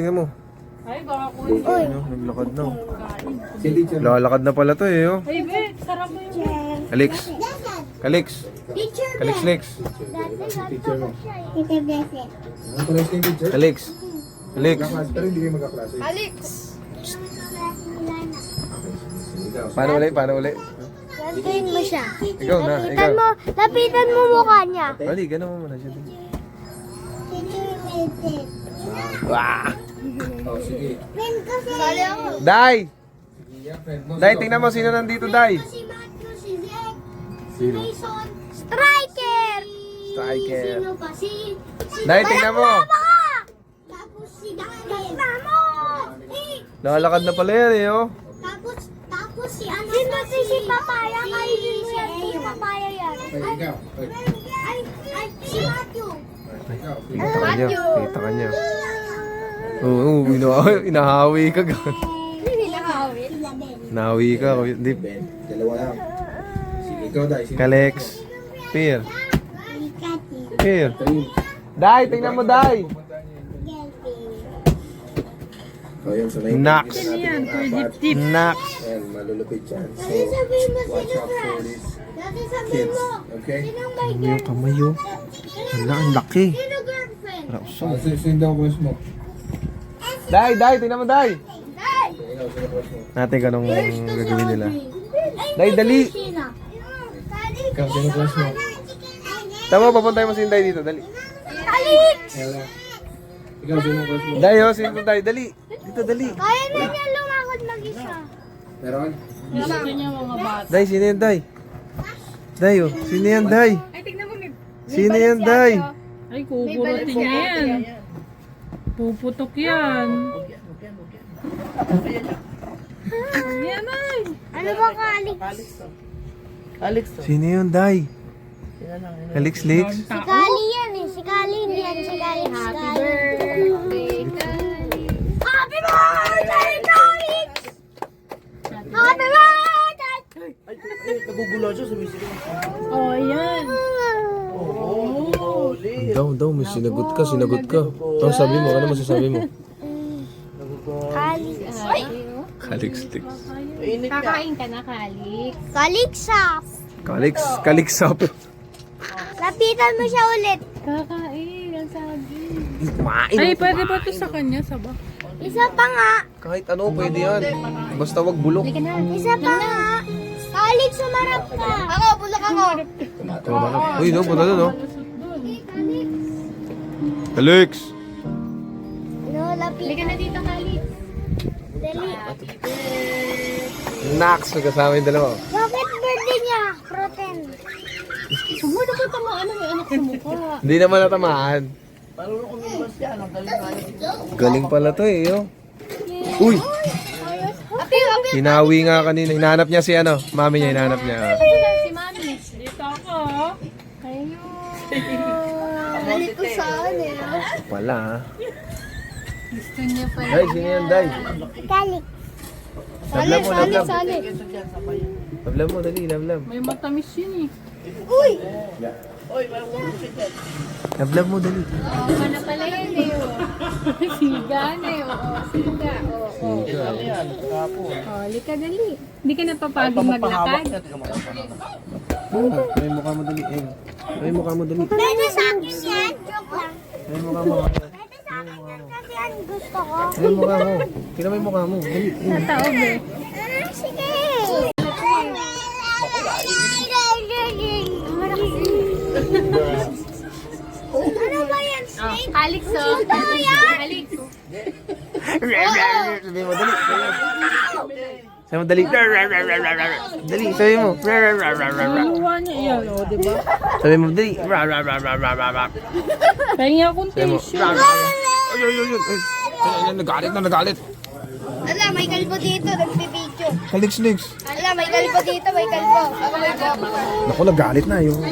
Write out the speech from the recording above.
tingnan mo. Ay, baka kunin. Ano, naglakad na. Lalakad na pala to eh. Oh. Ay, be, sarap mo yun. Kalix. Kalix. Teacher Kalix, Lex. Teacher Blessed. Kalix. Kalix. Pero hindi kayo magkaklase. Alex! Paano ulit? Paano ulit? Lapitan mo siya. Ikaw na, ikaw. Lapitan mo mukha niya. Bali, gano'n mo muna siya. Teacher Blessed. Wah! Oh, sige. Friend ko si... Day! Yeah, friend mo. Day, tingnan mo sino nandito, Day. Si Matthew, si Zek, si Sino? Mason. Striker! Striker. Sino pa? Si... Day, tingnan mo. Tapos si Daniel. Mamo! Nakalakad na pala yan eh, oh. Tapos si ano? Si Papaya. Kainin mo yan. Si Papaya yan. Ay, ikaw. Ay, Ay, si Matthew. ikaw. Kita ka niya. Kita ka niya. Oo, inahawi ka. Hindi nakawin. Nahawi ka. Hindi. Ben, dalawa lang. Sige, ikaw, Day. Sino? Kalex. Peer. Peer. Day, tingnan mo, Day. Oh, yan, so naiintindihan Nax. natin Yan, yung apat. tip. Nax. Ayan, malulupit yan. So, Dati sabihin mo watch sino out ka? for these Dati sabihin kids. mo. Okay? Sinong may Ano yung kamay, oh? Wala, ang laki. Sino girlfriend? So, sino daw crush mo? Day, Day, tingnan mo, Day. Day! Ikaw, sino crush mo? Natin ganong gagawin nila. Day, dali. Sino? Ikaw, sino crush mo? Tama, papuntay mo si Day dito, dali. Alex! Ella. Ikaw, sino crush mo? Day, oh, sino Day, dali. Dito, dali. Kaya na niya lumakad mag-isa. Meron? Gusto niya mga bata. Day, sino yan, Day? Day, oh, sino yan, Day? Ay, tignan mo, may Sino yan, Day? Ay, kukurutin niya yan. Puputok yan. Yan ay. Ano ba ka, Alex? Sino yun, Day? Kalix, Lex? Si Kali yan eh. Si Kali yan. Si Kali. Happy birthday, Kali. Happy birthday, Alex! Happy birthday! Oh, yan. Daw, may sinagot ka. Ano sabi mo? Ano masasabi mo? Kali. Kalix, Lex. Kakain ka na, Kalix. Kaliksa. Kalixap. Lapitan mo siya ulit. Kakain, ang sabi. Kumain. Ay, pwede ba ito sa kanya, saba? Isa pa nga. Kahit ano, pwede yan. Basta wag bulok. Isa pa nga. Alex, sumarap ka. Ako, bulak ako. Uy, no, punta doon, no? Kalix! No, lapitan. Halika na dito, Kalix. Dali. Nax, magkasama yung dalawa. Bakit birthday niya? Protein. Sumod ako tamaan ng anak sa mukha. Hindi naman natamaan. Galing pala to eh, yo. Uy! Hinawi nga kanina. Hinahanap niya si ano. Mami niya, hinahanap niya. Si Mami. Dito ako. Ayun. Balik ko saan eh. Wala. Gusto niya pa. Day, sino yan, Day? Kalik. Lablam mo, lablam. Sali. Lablam mo, dali, lablam. May matamis yun eh. Uy! Lablam mo, dali. Oo, na pala yan eh. Siga na eh. Oo, siga. Oo. Halika dali. Hindi ka napapagod maglakad. May mukha mo, dali. May mukha mo, dali. Pwede sa akin yan. Joke lang. May mukha mo. Pwede sa akin yan kasi yan gusto ko. May mukha mo. Kina may mukha mo. Dali. Sa taob eh. Sige. Ano ba yan? Snake? Alex oh. Ano yan? Alex. Sabi mo, dali. Sabi mo, dali. Dali, sabi mo. Nakuha niya yan o, diba? Sabi mo, dali. Pahingi akong Sabi mo, tissue. ay, nagalit. Ala, may kalbo dito. Nagpipicture. Kalix. Ala, may kalbo dito. May kalbo. Ako may kalbo. Naku, nagalit na. Ayoko.